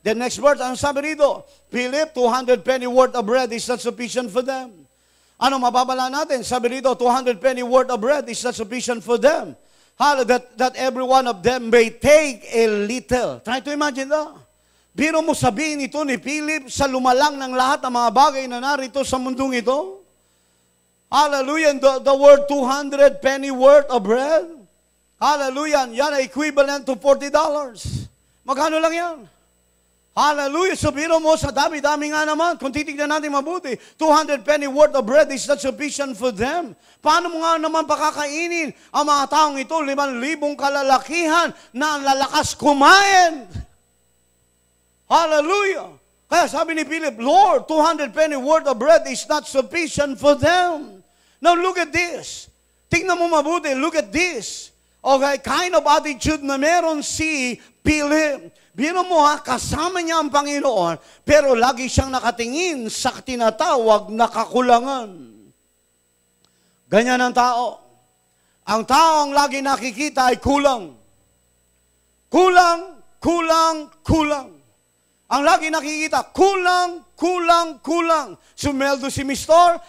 The next verse, ang sabi rito, Philip, 200 penny worth of bread is not sufficient for them. Ano mababala natin? Sabi rito, 200 penny worth of bread is not sufficient for them. That every one of them may take a little. Try to imagine that. Biro mo sabihin ito ni Philip sa lumalang ng lahat ng mga bagay na narito sa mundong ito. Hallelujah. The word 200 penny worth of bread. Hallelujah. Yan ay equivalent to $40. Magkano lang yan? Hallelujah. So biro mo sa dami-dami nga naman. Kung titignan natin mabuti, 200 penny worth of bread is not sufficient for them. Paano mo nga naman pakakainin ang mga taong ito, 5,000 kalalakihan na ang lalakas kumain? Hallelujah. Kaya sabi ni Philip, Lord, 200 penny worth of bread is not sufficient for them. Now look at this. Tingnan mo mabuti, look at this. Okay, kind of attitude na meron si Philip. Biro mo ha, kasama niya ang Panginoon, pero lagi siyang nakatingin sa tinatawag na kakulangan. Ganyan ang tao. Ang tao ang lagi nakikita ay kulang. Kulang, kulang, kulang. Ang lagi nakikita, kulang, kulang, kulang. Sumeldo si Mister,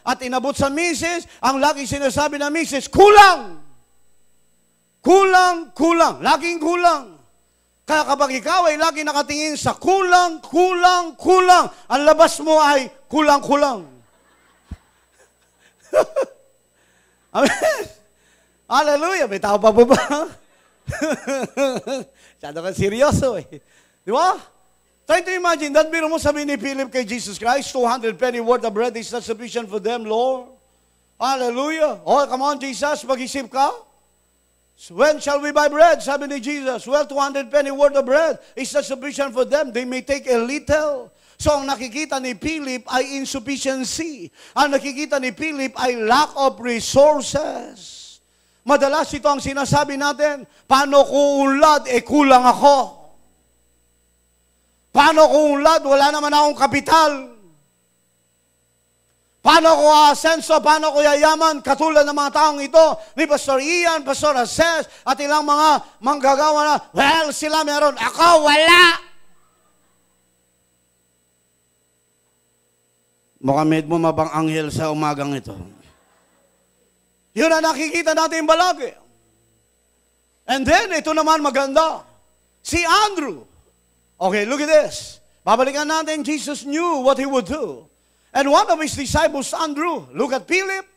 at inabot sa Mrs., ang lagi sinasabi ng Mrs., kulang. Kulang, kulang. Laging kulang. Kaya kapag ikaw ay lagi nakatingin sa kulang, kulang, kulang, ang labas mo ay kulang, kulang. Amen. Hallelujah. May tao pa po ba? Sado ka seryoso eh. Di ba? Try to imagine, that biro mo sabihin ni Philip kay Jesus Christ, 200 penny worth of bread is not sufficient for them, Lord. Hallelujah. Oh, come on, Jesus, mag-isip ka. When shall we buy bread? Sabi ni Jesus, well, 200 penny worth of bread is not sufficient for them. They may take a little. So, ang nakikita ni Philip ay insufficiency. Ang nakikita ni Philip ay lack of resources. Madalas ito ang sinasabi natin, paano kung unlad, kulang ako. Paano kung unlad, wala naman akong kapital. Paano ko asenso, paano ko yayaman, katulad ng mga taong ito, ni Pastor Ian, Pastor Ases, at ilang mga manggagawa na, well, sila meron, ako wala. Mukhang mo mabang anghel sa umagang ito. Yun ang nakikita natin balagi. And then, ito naman maganda. Si Andrew. Okay, look at this. Babalikan natin, Jesus knew what He would do. And one of His disciples, Andrew, look at Philip.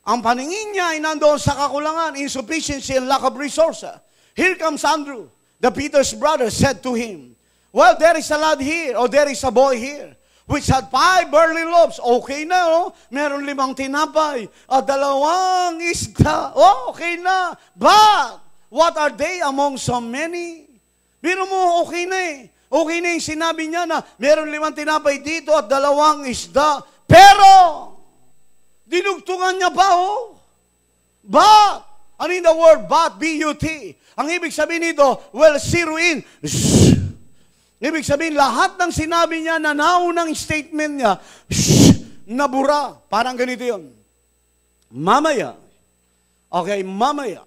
Ang paningin niya ay nandoon sa kakulangan, insufficiency and lack of resources. Here comes Andrew. The Peter's brother said to him, well, there is a lad here, or there is a boy here, which had 5 barley loaves. Okay na, oh. Meron 5 tinapay at 2 isda. Oh, okay na. But, what are they among so many? Biro mo, okay na eh. Okay na yung sinabi niya na meron 5 tinapay dito at 2 isda. Pero, dinugtungan niya pa, oh. But, ano yung the word but? B-U-T. Ang ibig sabihin nito, well, zero in. Ibig sabihin, lahat ng sinabi niya na naunang statement niya, nabura. Parang ganito yun. Mamaya, okay, mamaya,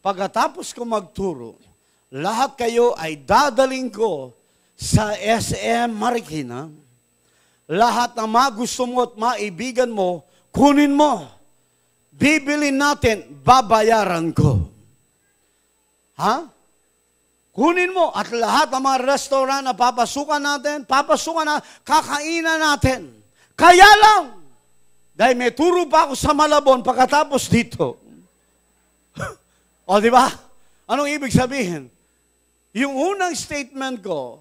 pagkatapos ko magturo, lahat kayo ay dadaling ko sa SM Marikina. Lahat ng magusto mo at maibigan mo, kunin mo. Bibilin natin, babayaran ko. Ha? Kunin mo at lahat ng mga restaurant na papasukan natin, kakainan natin. Kaya lang, dahil may turo pa ako sa Malabon pagkatapos dito. O, di ba? Anong ibig sabihin? Yung unang statement ko,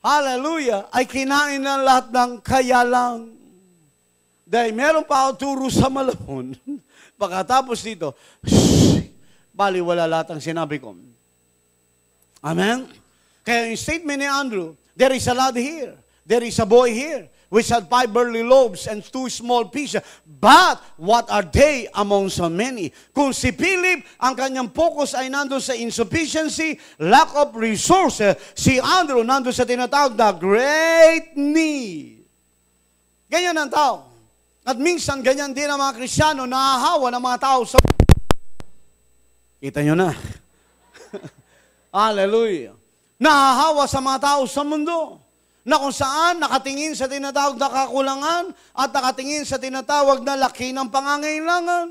hallelujah, ay kinain na lahat ng kaya lang. Dahil meron pa ako turo sa Malabon. Pagkatapos dito, baliwala lahat ang sinabi ko. Amen? Kaya yung statement ni Andrew, there is a lad here, there is a boy here, which had 5 barley loaves and 2 small pieces. But, what are they among so many? Kung si Philip, ang kanyang focus ay nandun sa insufficiency, lack of resources, si Andrew nandun sa tinatawag na great need. Ganyan ang tao. At minsan, ganyan din ang mga Kristiyano, nahahawa ng mga tao sa... Kita nyo na. Hallelujah. nahahawa sa mga tao sa mundo, na kung saan nakatingin sa tinatawag na kakulangan at nakatingin sa tinatawag na laki ng pangangailangan.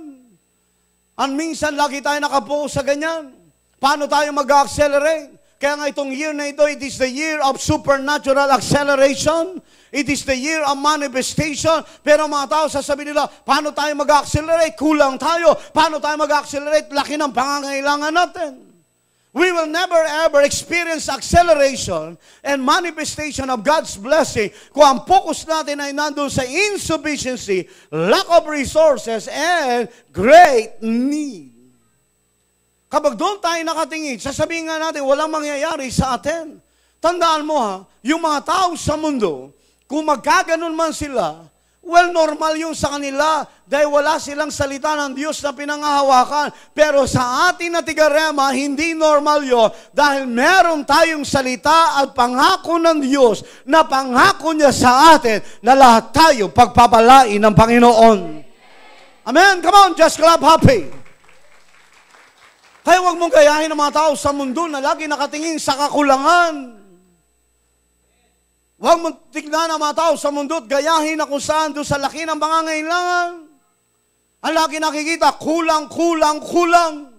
At minsan lagi tayo nakapokus sa ganyan. Paano tayo mag-accelerate? Kaya nga itong year na ito, it is the year of supernatural acceleration. It is the year of manifestation. Pero mga tao sasabihin nila, paano tayo mag-accelerate? Kulang tayo. Paano tayo mag-accelerate? Laki ng pangangailangan natin. We will never ever experience acceleration and manifestation of God's blessing kung ang focus natin ay nandun sa insufficiency, lack of resources, and great need. Kapag doon tayo nakatingin, sasabihin nga natin, walang mangyayari sa atin. Tandaan mo ha, yung mga tao sa mundo, kung magkaganon man sila, well, normal yung sa kanila dahil wala silang salita ng Diyos na pinangahawakan. Pero sa atin na tigarema, hindi normal yun dahil meron tayong salita at pangako ng Diyos na pangako niya sa atin na lahat tayo pagpapalain ng Panginoon. Amen? Come on, just clap happy. Kaya huwag mong gayahin ng mga tao sa mundo na lagi nakatingin sa kakulangan. Huwag mong tignan ang mga tao sa mundo at gayahin na kung saan doon sa laki ng pangangailangan. Ang lagi nakikita, kulang, kulang, kulang.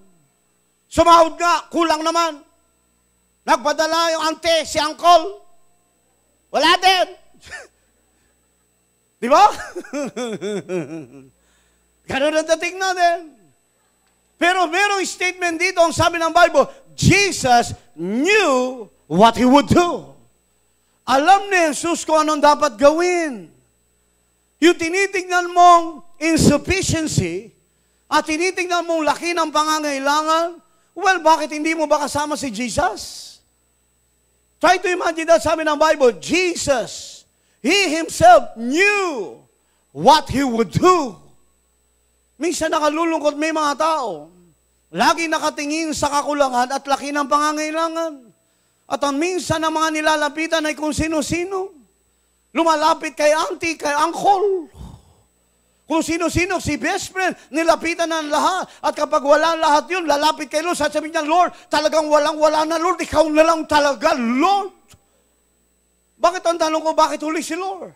Sumahod nga, kulang naman. Nagpadala yung ante, si uncle. Wala din. Di ba? Ganun ang dating natin. Pero merong statement dito, ang sabi ng Bible, Jesus knew what He would do. Alam ni Jesus kung anong dapat gawin. Yung tinitignan mong insufficiency at tinitignan mong laki ng pangangailangan, well, bakit hindi mo ba kasama si Jesus? Try to imagine that, sabi ng Bible, Jesus, He Himself knew what He would do. Minsan nakalulungkot may mga tao, lagi nakatingin sa kakulangan at laki ng pangangailangan. At ang minsan ng mga nilalapitan ay kung sino-sino. Lumalapit kay auntie, kay uncle. Kung sino-sino, si best friend, nilapitan ng lahat. At kapag wala lahat yun, lalapit kay Lord. Sasabihin niya, Lord, talagang walang-wala na, Lord. Ikaw na lang talaga, Lord. Bakit ang tanong ko, bakit huli si Lord?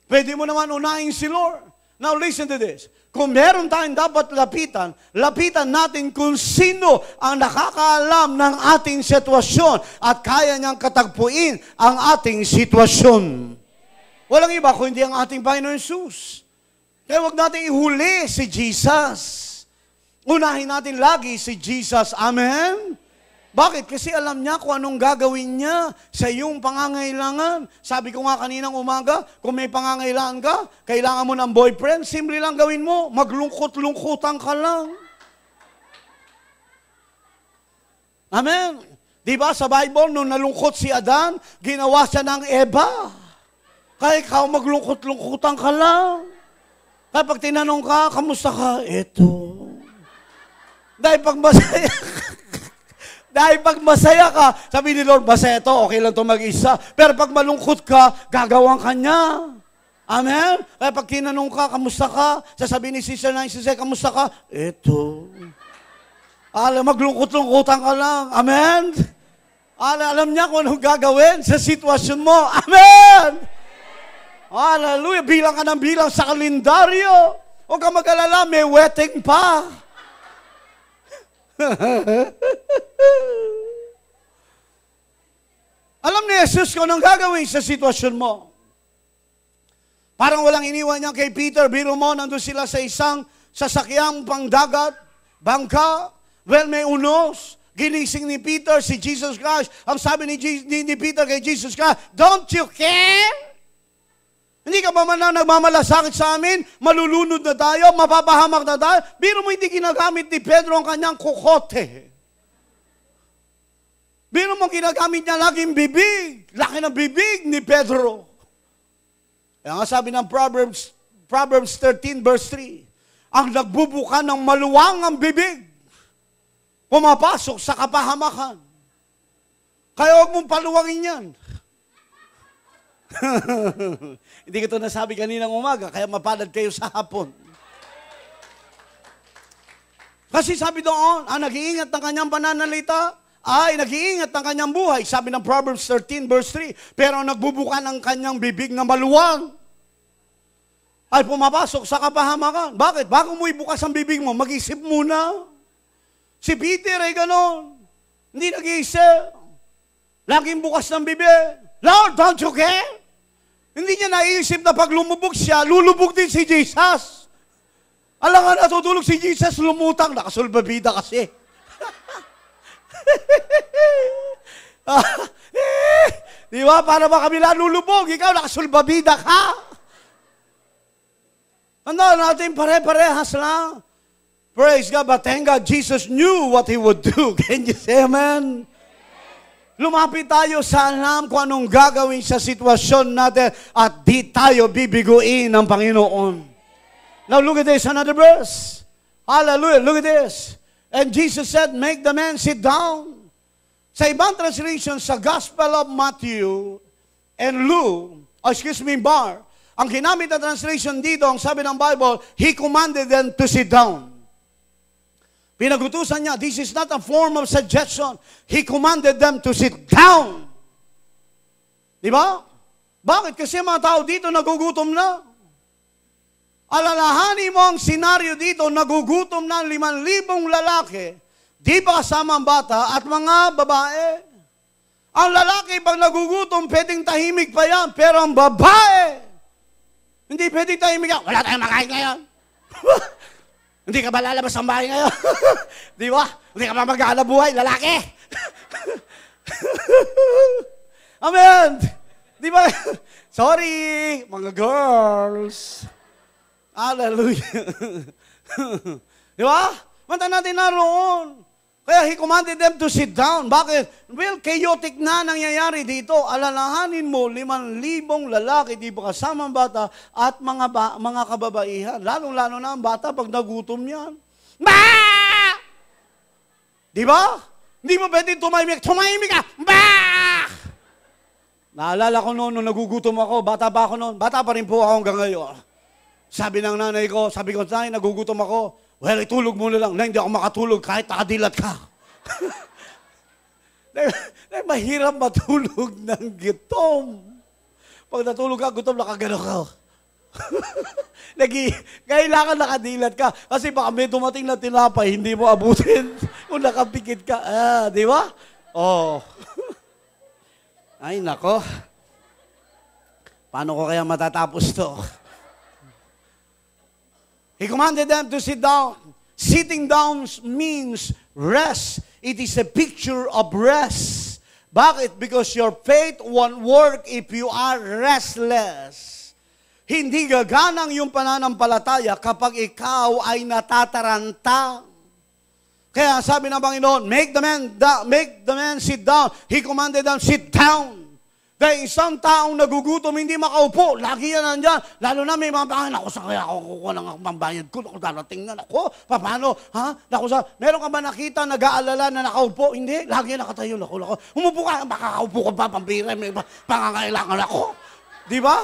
Pwede mo naman unahin si Lord. Now listen to this. Kung meron tayong dapat lapitan, lapitan natin kung sino ang nakakaalam ng ating sitwasyon at kaya niyang katagpuin ang ating sitwasyon. Walang iba kung hindi ang ating Panginoon Jesus. Kaya huwag natin ihuli si Jesus. Unahin natin lagi si Jesus. Amen? Bakit? Kasi alam niya kung anong gagawin niya sa iyong pangangailangan. Sabi ko nga kaninang umaga, kung may pangangailangan ka, kailangan mo ng boyfriend, simple lang gawin mo, maglungkot-lungkutan ka lang. Amen? Diba sa Bible, nung nalungkot si Adan, ginawa siya ng Eva. Kaya ikaw maglungkot-lungkutan ka lang. Kaya pag tinanong ka, kamusta ka? Eto. Dahil pag masaya ka, sabi ni Lord, masaya ito, okay lang ito mag-isa. Pero pag malungkot ka, gagawang ka niya. Amen? Kaya pag tinanong ka, kamusta ka? Sasabihin ni Sister Nancy, kamusta ka? Ito. Maglungkot-lungkutan ka lang. Amen? Alam niya kung anong gagawin sa sitwasyon mo. Amen! Hallelujah! Bilang ka ng bilang sa kalendaryo. Huwag ka mag-alala, may wedding pa. Alam ni Jesus kung anong gagawin sa sitwasyon mo. Parang walang iniwan niya kay Peter. Biro mo, nandun sila sa isang sasakyang pangdagat, bangka. Well, may unos. Ginising ni Peter si Jesus Christ. Ang sabi ni Peter kay Jesus Christ, don't you care? Hindi ka ba man na nagmamalasakit sa amin? Malulunod na tayo? Mapapahamak na tayo? Biro mo hindi ginagamit ni Pedro ang kanyang kukote. Biro mo ginagamit niya laging bibig. Laki ng bibig ni Pedro. Kaya nga sabi ng Proverbs 13 verse 3, ang nagbubuka ng maluwang ang bibig, pumapasok sa kapahamakan. Kaya huwag mong paluwangin yan. Hindi ko ito nasabi kaninang umaga, kaya mapalad kayo sa hapon. Kasi sabi doon, ang nag-iingat ng kanyang pananalita ay nag-iingat ng kanyang buhay. Sabi ng Proverbs 13 verse 3, pero nagbubuka ng kanyang bibig na maluwang, ay pumapasok sa kapahamakan. Bakit? Bago mo ibukas ang bibig mo, mag-isip muna. Si Peter ay ganon. Hindi nag-iisip. Laging bukas ng bibig. Lord, don't you care? Hindi niya naisip na pag lumubog siya, lulubog din si Jesus. Alam nga, natutulog si Jesus, lumutang. Nakasulbabida kasi. Di ba? Para ba kami lulubog? Ikaw, nakasulbabida ka. Ano natin, pare-parehas lang. Praise God, but thank God, Jesus knew what He would do. Can you say amen? Lumapit tayo sa alam kung anong gagawin sa sitwasyon natin at di tayo bibiguin ng Panginoon. Now look at this, another verse. Hallelujah, look at this. And Jesus said, make the man sit down. Sa ibang translation, sa Gospel of Matthew and Luke, Mark, ang ginamit na translation dito, ang sabi ng Bible, He commanded them to sit down. Pinagutusan niya, this is not a form of suggestion. He commanded them to sit down. Di ba? Bakit? Kasi mga tao dito nagugutom na. Alalahanin mo ang senaryo dito, nagugutom na 5,000 lalaki, di pa kasama ang bata at mga babae. Ang lalaki, pag nagugutom, pwedeng tahimik pa yan. Pero ang babae, hindi pwedeng tahimik yan. Wala tayong makain ngayon. Hindi ka ba lalabas ng bahay ngayon? Di ba? Hindi ka ba mag-aana buhay, lalaki? Amen! Di ba? Sorry, mga girls. Hallelujah. Di ba? Manta natin naroon. Kaya He commanded them to sit down. Bakit? Well, chaotic na nangyayari dito. Alalahanin mo, 5,000 lalaki, di ba kasama ang bata, at mga kababaihan. Lalong-lalo na ang bata pag nagutom yan. Ba! Di ba? Hindi mo pwede tumahimik. Tumahimik ka! Ba! Naalala ko noon, nung nagugutom ako, bata pa ako noon. Bata pa rin po ako hanggang ngayon. Sabi ng nanay ko, nanay, nagugutom ako. Well, itulog mo na lang. Na, hindi ako makatulog kahit nakadilat ka. Mahirap matulog ng gutom. Pag natulog ka, gutom, nakagano ka. Kailangan nakadilat ka. Kasi baka may dumating na tinapay, hindi mo abutin kung nakapikit ka. Di ba? Oh. Ay, nako. Paano ko kaya matatapos to? He commanded them to sit down. Sitting down means rest. It is a picture of rest. Bakit? Because your faith won't work if you are restless. Hindi gaganang yung pananampalataya kapag ikaw ay natataranta. Kaya sabi ng Panginoon, make the man sit down. He commanded them, sit down. Dahil isang taong nagugutom, hindi makaupo. Lagi yan nandyan. Lalo na may mga bayan. Ako, sa kaya ako kukuha ng pambayad ko. Ako, darating na. Ako, paano? Ha? Meron ka ba nakita, nag-aalala na nakaupo? Hindi. Lagi yan nakatayo. Ako. Umupo ka. Makakaupo ka pa. Pambira. May pangangailangan ako. Di ba?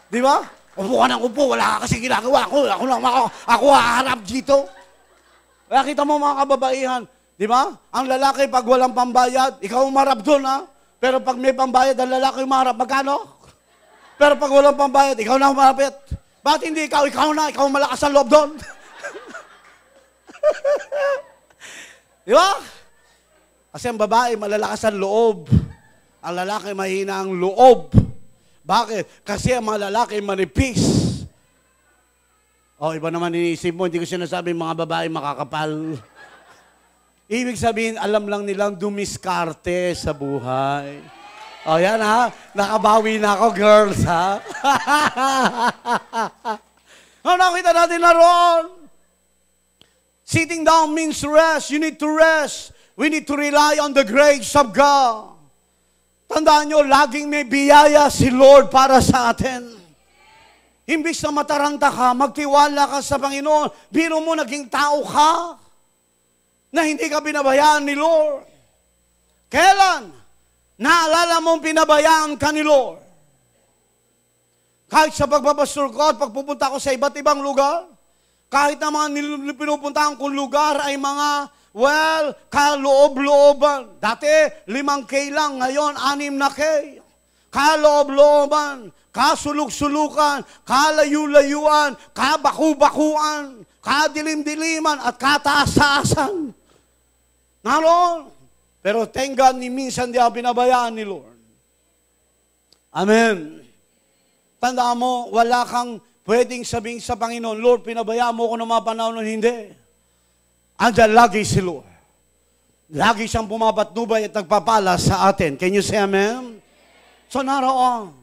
Di ba? Upo ka ng upo. Wala ka kasi ginagawa. Ako haharap dito. Kaya kita mo mga kababaihan. Di ba? Ang lalaki pag walang pambayad, ikaw umarap doon, ha? Pero pag may pambayad, ang lalaki umarap, magkano? Pero pag walang pambayad, ikaw na umarapit. Bakit hindi ikaw? Ikaw na, ikaw malakas ang loob doon. Di ba? Kasi ang babae, malalakas ang loob. Ang lalaki, mahina ang loob. Bakit? Kasi ang mga lalaki, manipis. Iba naman iniisip mo, hindi ko sinasabi mga babae makakapal. Ibig sabihin, alam lang nilang dumiskarte sa buhay. Yan ha, nakabawi na ako, girls ha. Nakita natin na roon. Sitting down means rest. You need to rest. We need to rely on the grace of God. Tandaan nyo, laging may biyaya si Lord para sa atin. Imbis na mataranta ka, magtiwala ka sa Panginoon. Biro mo, naging tao ka na hindi ka binabayaan ni Lord. Kailan? Naalala mong pinabayaan ka ni Lord. Kahit sa pagpapastor ko at pagpupunta ko sa iba't ibang lugar, kahit na mga pinupuntahan kong lugar ay mga Well, kaloob-looban. Dati, 5K lang. Ngayon, 6 K. Kaloob-looban. Kasuluk-sulukan. Kalayu-layuan. Kabaku-bakuan. Kadilim-diliman. At kataas-taasan. Naroon. Pero thank God, ni minsan di pinabayaan ni Lord. Amen. Tandaan mo, wala kang pwedeng sabihin sa Panginoon, Lord, pinabayaan mo ko ng mga panahon nun. Hindi. Andiyan lagi si Lord. Lagi siyang pumapatnubay at nagpapala sa atin. Can you say amen? So naroon,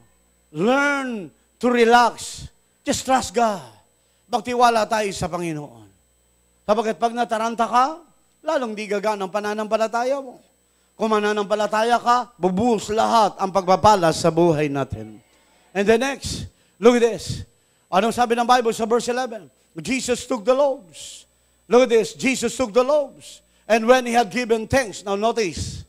learn to relax. Just trust God. Magtiwala tayo sa Panginoon. Sapagkat pag nataranta ka, lalong di gagaan ang pananampalataya mo. Kung mananampalataya ka, bubuhos lahat ang pagpapala sa buhay natin. And the next, look at this. Anong sabi ng Bible sa verse 11? Jesus took the loaves. Look at this. Jesus took the loaves. And when He had given thanks, now notice,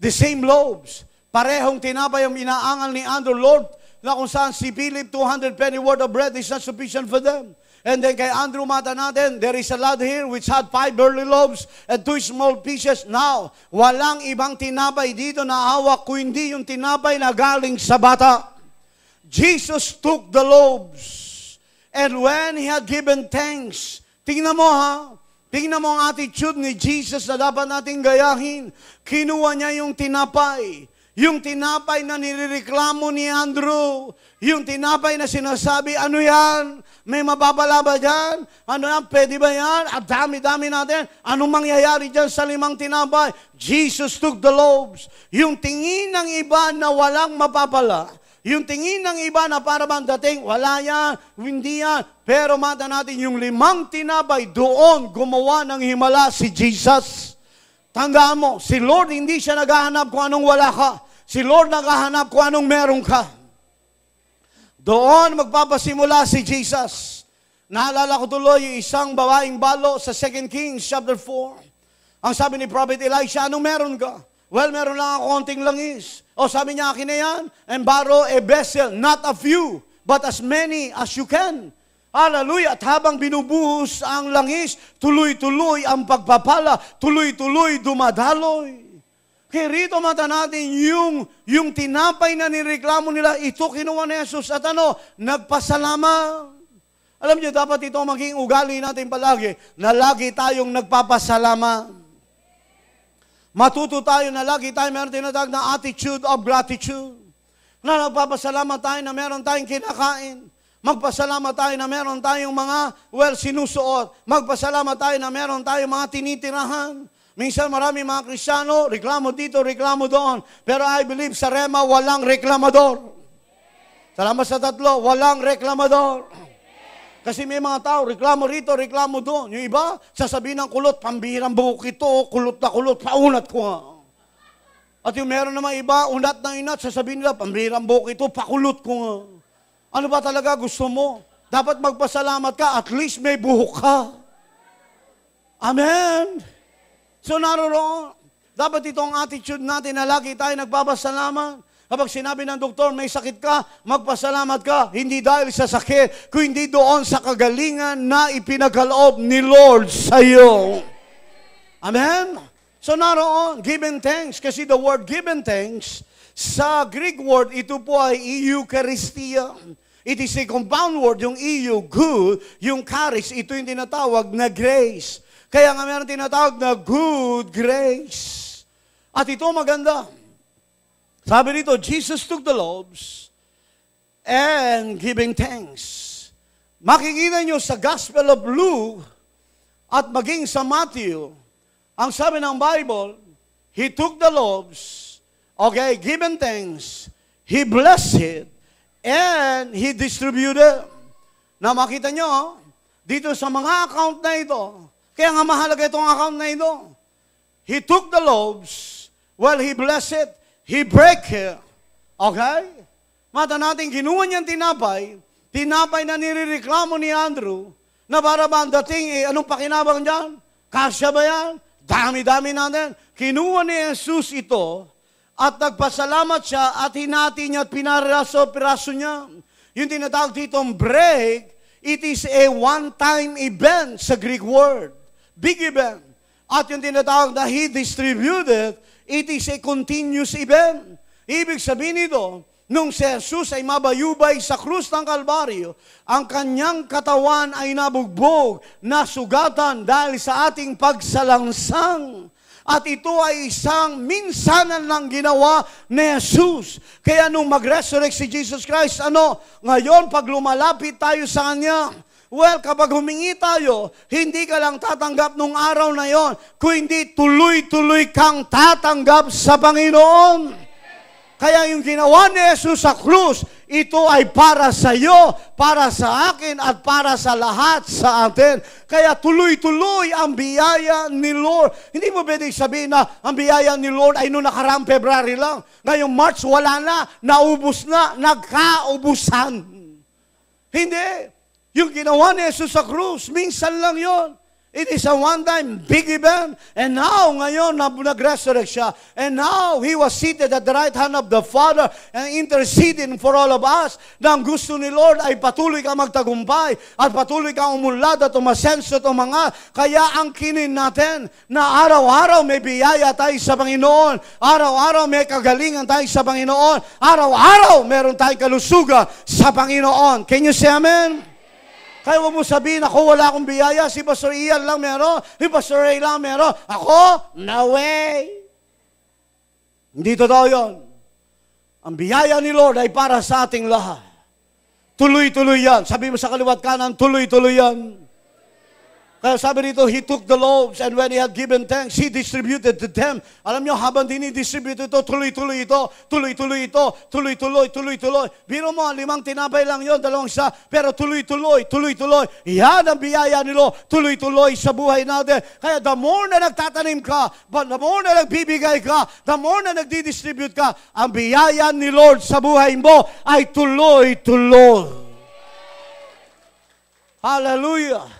the same loaves, parehong tinapay ang inaangal ni Andrew, Lord, na kung saan si Philip, 200 penny worth of bread is not sufficient for them. And then kay Andrew, mata natin, there is a lad here which had 5 barley loaves and 2 small pieces. Now, walang ibang tinapay dito na hawak kundi yung tinapay na galing sa bata. Jesus took the loaves. And when He had given thanks, tingnan mo ha, tingnan mo ang attitude ni Jesus na dapat nating gayahin. Kinuha niya yung tinapay. Yung tinapay na nirereklamo ni Andrew. Yung tinapay na sinasabi, ano yan? May mababala ba dyan? Ano yan? Pwede ba yan? At dami-dami natin. Anong mangyayari dyan sa 5 tinapay? Jesus took the loaves. Yung tingin ng iba na walang mapapala. Yung tingin ng iba na para bang dating, wala yan, hindi yan. Pero mata natin, yung 5 tinapay, doon gumawa ng himala si Jesus. Tandaan mo, si Lord hindi siya naghahanap kung anong wala ka. Si Lord naghahanap kung anong meron ka. Doon magpapasimula si Jesus. Naalala ko tuloy yung isang babaeng balo sa 2 Kings chapter 4. Ang sabi ni Prophet Elisha, anong meron ka? Well, meron lang ako konting langis. O sabi niya, akin na yan, and borrow a vessel, not a few, but as many as you can. Hallelujah. At habang binubuhos ang langis, tuloy-tuloy ang pagpapala, tuloy-tuloy dumadaloy. Kaya rito mata natin yung tinapay na nireklamo nila, ito kinuha ni Jesus at nagpasalamat. Alam niyo, dapat ito maging ugali natin palagi, na lagi tayong nagpapasalamat. Matuto tayo na lagi tayo meron tinatawag na attitude of gratitude. Na nagpapasalamat tayo na meron tayong kinakain. Magpasalamat tayo na meron tayong mga, sinusuot. Magpasalamat tayo na meron tayong mga tinitirahan. Minsan marami mga Kristiyano, reklamo dito, reklamo doon. Pero I believe sa Rema, walang reklamador. Salamat sa 3, walang reklamador. Kasi may mga tao, reklamo rito, reklamo doon. Yung iba, sasabihin ng kulot, pambihirang buhok ito, kulot na kulot, paunat ko nga. At yung meron naman iba, unat na inat, sasabihin nila, pambihirang buhok ito, pakulot ko nga. Ano ba talaga gusto mo? Dapat magpasalamat ka, at least may buhok ka. Amen. So naroon, dapat itong attitude natin na lagi tayo nagpapasalamat. Kapag sinabi ng doktor, may sakit ka, magpasalamat ka. Hindi dahil sa sakit, kundi doon sa kagalingan na ipinakaloob ni Lord sa iyo. Amen? So naroon, given thanks. Kasi the word given thanks, sa Greek word, ito po ay Eucharistia. It is a compound word, yung good, yung charis, ito yung tinatawag na grace. Kaya nga meron tinatawag na good grace. At ito maganda. Sabi dito, Jesus took the loaves and giving thanks. Makikita nyo sa Gospel of Luke at maging sa Matthew, ang sabi ng Bible, He took the loaves, given thanks, He blessed it, and He distributed. Na makita nyo, dito sa mga account na ito, kaya nga mahalaga itong account na ito. He took the loaves, He blessed it, He break it. Okay? Mata natin, kinuha niyang tinapay na nirereklamo ni Andrew, na para ba ang dating, anong pakinabang dyan? Kasya ba yan? Dami-dami natin. Kinuha ni Jesus ito, at nagpasalamat siya, at hinati niya at pinaraso-piraso niya. Yung tinatawag ditong break, it is a one-time event sa Greek word. Big event. At yung tinatawag na He distributed, it is a continuous event. Ibig sabihin nito, nung si Jesus ay mabayubay sa krus ng Kalbaryo, ang kanyang katawan ay nabugbog, nasugatan dahil sa ating pagsalangsang. At ito ay isang minsanan lang ginawa ni Jesus. Kaya nung mag-resurrect si Jesus Christ, ngayon pag lumalapit tayo sa Kanya, well, kapag humingi tayo, hindi ka lang tatanggap nung araw na yon, kundi tuloy-tuloy kang tatanggap sa Panginoon. Kaya yung ginawa ni Jesus sa krus, ito ay para sa iyo, para sa akin, at para sa lahat sa atin. Kaya tuloy-tuloy ang biyaya ni Lord. Hindi mo pwedeng sabihin na ang biyaya ni Lord ay noong nakaraang February lang. Ngayong March, wala na, naubos na, nagkaubusan. Hindi. Yung ginawa ni Jesus sa krus, minsan lang yon. It is a one-time big event. And now, ngayon, nag-resurrect siya. And now, He was seated at the right hand of the Father and interceding for all of us. Na ang gusto ni Lord ay patuloy ka magtagumpay at patuloy ka umunlad at umasenso at umangat. Kaya ang kinin natin na araw-araw may biyaya tayo sa Panginoon. Araw-araw may kagalingan tayo sa Panginoon. Araw-araw meron tayong kalusugan sa Panginoon. Can you say amen? Kaya huwag mo sabihin, ako wala akong biyaya, si Pastor Ian lang meron, si Pastor Ray lang meron. Ako, no way. Hindi totoo yun. Ang biyaya ni Lord ay para sa ating lahat. Tuloy-tuloy yan. Sabi mo sa kaliwat kanan, tuloy-tuloy yan. Kaya sabi dito, He took the loaves and when He had given thanks, He distributed to them. Alam nyo, habang dinidistribute ito, tuloy-tuloy ito, tuloy-tuloy ito, tuloy-tuloy, tuloy-tuloy. Biro mo, 5 tinapay lang yon, 2 isa, pero tuloy-tuloy, tuloy-tuloy. Yan ang biyaya ni Lord, tuloy-tuloy sa buhay natin. Kaya the more na nagtatanim ka, the more na nagbibigay ka, the more na nagdidistribute ka, ang biyaya ni Lord sa buhay mo ay tuloy-tuloy. Hallelujah!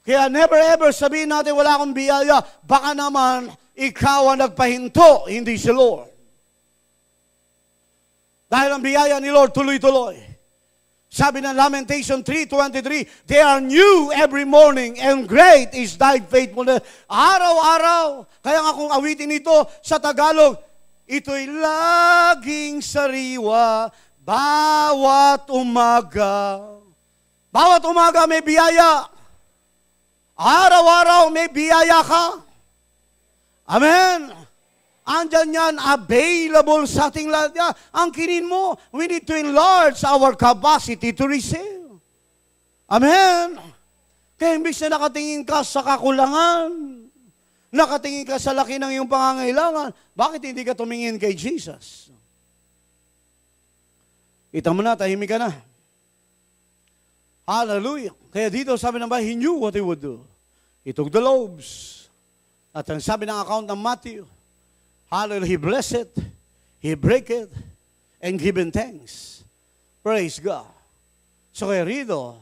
Kaya never ever sabihin natin wala akong biyaya, baka naman ikaw ang nagpahinto, hindi si Lord. Dahil ang biyaya ni Lord tuloy-tuloy. Sabi ng Lamentation 3:23, they are new every morning and great is thy faithfulness. Araw-araw. Kaya nga kung awitin ito sa Tagalog, ito'y laging sariwa bawat umaga. Bawat umaga may biyaya. Araw-araw may biyaya ka. Amen. Andyan yan, available sa ating lahat. Ang kinin mo, we need to enlarge our capacity to receive. Amen. Kaya imbis na nakatingin ka sa kakulangan, nakatingin ka sa laki ng iyong pangangailangan, bakit hindi ka tumingin kay Jesus? Kita mo na, tahimik ka na. Hallelujah. Kaya dito sabi ng Bible, He knew what He would do. He took the loaves. At ang sabi ng account ng Matthew, hallelujah, He blessed it, He break it, and given thanks. Praise God. So kaya rito,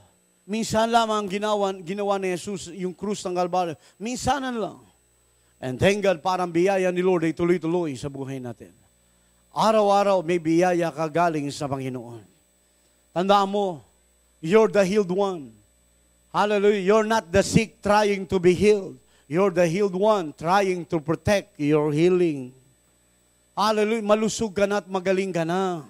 minsan lamang ginawa ni Jesus yung krus ng Kalbaryo. Minsanan lang. And thank God, parang biyaya ni Lord ay tuloy-tuloy sa buhay natin. Araw-araw may biyaya ka galing sa Panginoon. Tandaan mo, you're the healed one. Hallelujah. You're not the sick trying to be healed. You're the healed one trying to protect your healing. Hallelujah. Malusog ka na at magaling ka na.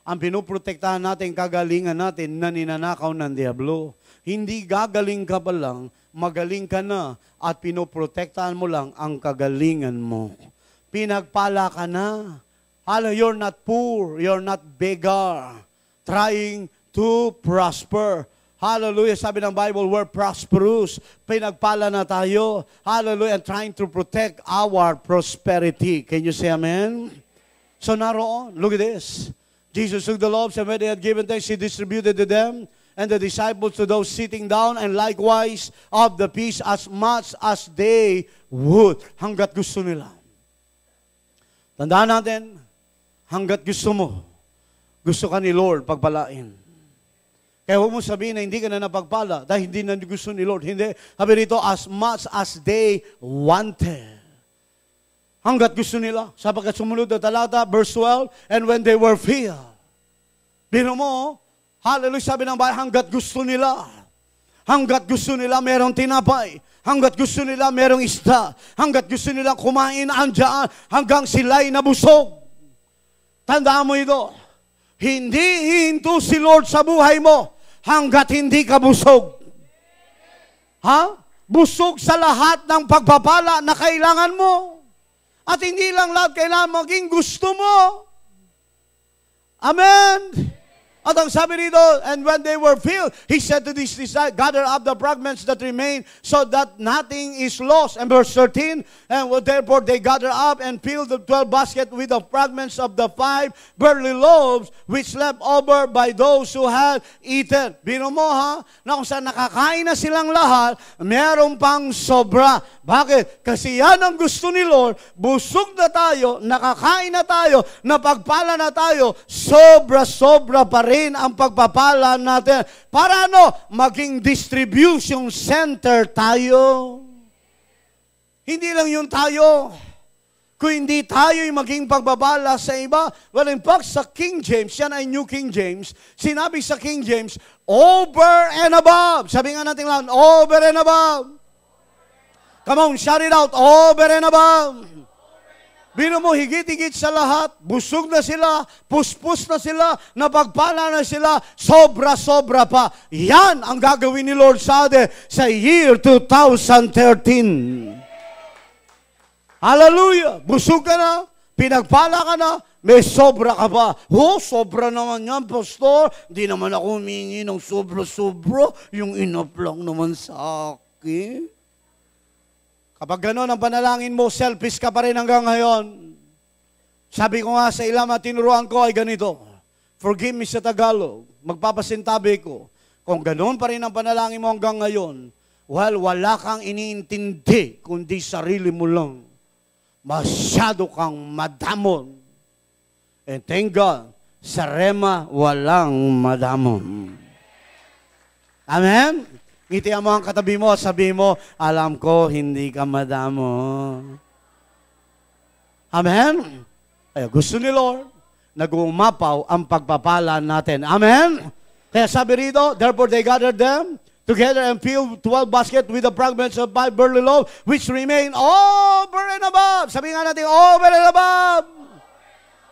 Ang pinoprotektahan natin, kagalingan natin na ninanakaw ng Diablo. Hindi gagaling ka pa lang, magaling ka na at pinoprotektahan mo lang ang kagalingan mo. Pinagpala ka na. Hallelujah. You're not poor. You're not beggar. Trying to prosper. Hallelujah. Sabi ng Bible, we're prosperous. Pinagpala na tayo. Hallelujah. And trying to protect our prosperity. Can you say amen? So naroon, look at this. Jesus took the loaves and when they had given thanks, He distributed to them and the disciples to those sitting down and likewise of the peace as much as they would. Hanggat gusto nila. Tandaan natin, hanggat gusto mo, gusto ka ni Lord pagpalain. Kaya huwag mo sabihin na hindi ka na napagpala dahil hindi na gusto ni Lord. Hindi. Sabi rito, as much as they wanted. Hanggat gusto nila. Sapagkat sumunod na talata, verse 12, and when they were filled. Bino mo, hallelujah, sabi ng Bible, hanggat gusto nila. Hanggat gusto nila merong tinapay. Hanggat gusto nila merong isda. Hanggat gusto nila kumain andyan. Hanggang sila'y nabusog. Tandaan mo ito. Hindi hihinto si Lord sa buhay mo hanggat hindi ka busog. Ha? Busog sa lahat ng pagpapala na kailangan mo. At hindi lang lahat kailangan maging gusto mo. Amen. At ang sabi dito, and when they were filled, he said to these disciples, gather up the fragments that remain so that nothing is lost. And verse 13, and therefore they gather up and filled the 12 baskets with the fragments of the 5 barley loaves which left over by those who had eaten. Bino mo ha, na kung saan nakakain na silang lahat, meron pang sobra. Bakit? Kasi yan ang gusto ni Lord, busog na tayo, nakakain na tayo, napagpala na tayo, sobra-sobra pa rin ang pagpapala natin. Para ano? Maging distribution center tayo. Hindi lang yun tayo. Kung hindi tayo yung maging pagbabala sa iba, well, in fact, sa King James, yan ay New King James, sinabi sa King James, over and above. Sabi nga natin lang, over and above. Come on, shout it out, over and above. Bino mo, higit-higit sa lahat, busog na sila, puspos na sila, napagpala na sila, sobra-sobra pa. Yan ang gagawin ni Lord sa atin sa year 2013. Hallelujah! Busog ka na, pinagpala ka na, may sobra ka pa. Oh, sobra naman yan, pastor. Di naman ako humingi ng sobra-sobra, yung enough lang naman sa akin. Kapag gano'n ang panalangin mo, selfish ka pa rin hanggang ngayon. Sabi ko nga sa ilang at tinuruan ko ay ganito, forgive me sa Tagalog, magpapasintabi ko, kung gano'n pa rin ang panalangin mo hanggang ngayon, well, wala kang iniintindi, kundi sarili mo lang. Masyado kang madamon. And thank God, sa Rema, walang madamon. Amen? Ngitian mo ang katabi mo at sabihin mo, alam ko, hindi ka madamo. Amen? Kaya gusto ni Lord, nag-uumapaw ang pagpapala natin. Amen? Kaya sabi rito, therefore they gathered them together and filled 12 baskets with the fragments of 5 barley loaves, which remain over and above. Sabi nga natin, over and above.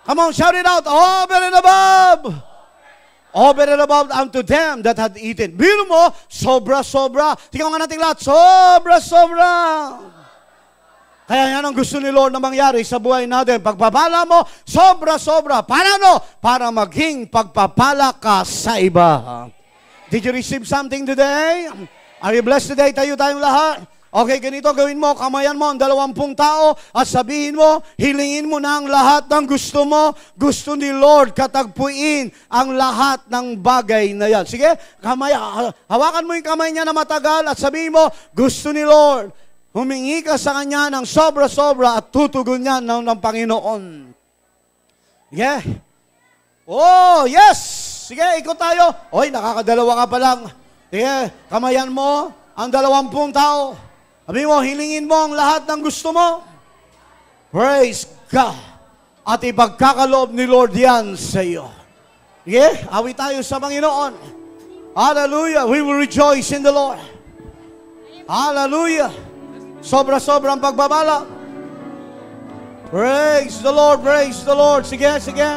Come on, shout it out, over and above. Over and above unto them that had eaten. Biro mo, sobra-sobra. Tingnan nga natin lahat, sobra-sobra. Kaya yan ang gusto ni Lord na mangyari sa buhay natin. Pagpapala mo, sobra-sobra. Para ano? Para maging pagpapala ka sa iba. Did you receive something today? Are you blessed today? Tayong lahat. Okay, ganito gawin mo, kamayan mo ang 20 tao at sabihin mo, hilingin mo na ang lahat ng gusto mo. Gusto ni Lord katagpuin ang lahat ng bagay na yan. Sige, hawakan mo yung kamay niya na matagal at sabihin mo, gusto ni Lord. Humingi ka sa Kanya ng sobra-sobra at tutugon niya ng Panginoon. Yeah. Oh, yes! Sige, ikot tayo. Oy, nakakadalawa ka pa lang. Sige, kamayan mo ang 20 tao. Sabi mo, hilingin mo ang lahat ng gusto mo. Praise God. At ipagkakaloob ni Lord yan sa iyo. Yeah, awit tayo sa Panginoon. Hallelujah. We will rejoice in the Lord. Hallelujah. Sobra-sobrang pagbabala. Praise the Lord, praise the Lord. Sige, sige.